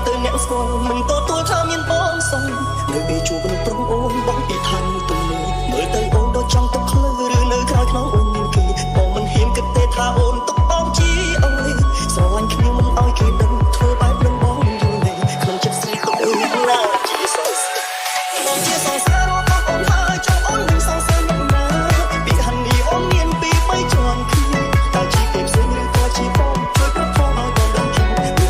ទៅអ្នកស្គាល់មិនទទួលថាមានបងសុំនៅពេលជួបមនុស្សប្រុសអូនបងពីឋានទំនួលមើលទៅអូនដូចចង់ទៅឃ្លឺឬនៅក្រៅខ្នងអូនមានគេបងមិនហ៊ានគិតទេថាអូនទុកបងជាអើយស្រឡាញ់គ្នាមិនឲ្យគេដឹងធ្វើបែបនឹងបងយល់ទេក្នុងចិត្តស្រីទៅណាជាសោះបងជាសងសាររបស់អូនហើយចង់អូននឹងសងសារមកណាពីហានីអូនមានពី3ជាន់គ្នាតើជាគេផ្សេងឬក៏ជាបងជួយប្រកបឲ្យបងដឹងជឿ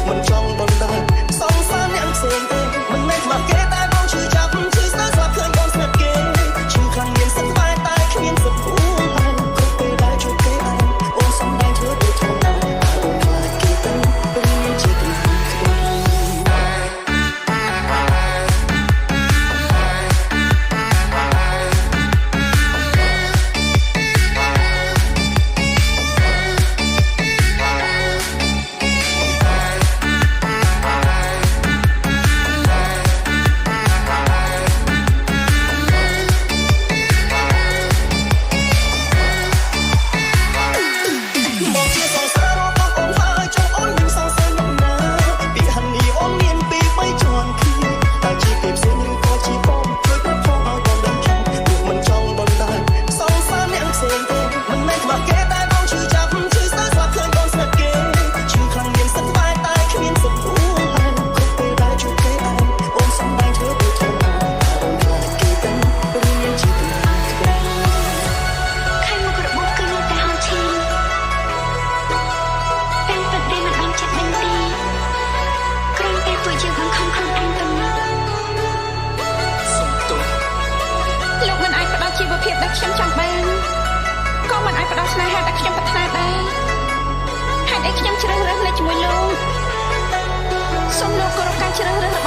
មិនចង់បងដែរសងសារអ្នកផ្សេងទេមិនមែនមកគេតែបងជឿចាប់ជឿស្ដាយស្រាប់ឃើញបងស្និទ្ធគេជឿខាងមានសិទ្ធតែគ្មានសិទ្ធគូហើយគ្រប់ពេលដែលជួបគេឯងអូនសំដែងធ្វើដូចធម្មតាអូនខ្លាចគេទៅព្រមមានជាគំនិតជីវភាពដែលខ្ញុំចង់បានក៏មិនអាចផ្ដល់ស្នេហាដែលខ្ញុំប្រាថ្នាដែរហេតុអីខ្ញុំជ្រើសរើសនៅជាមួយលោកសូមលោកគោរពការជ្រើសរើស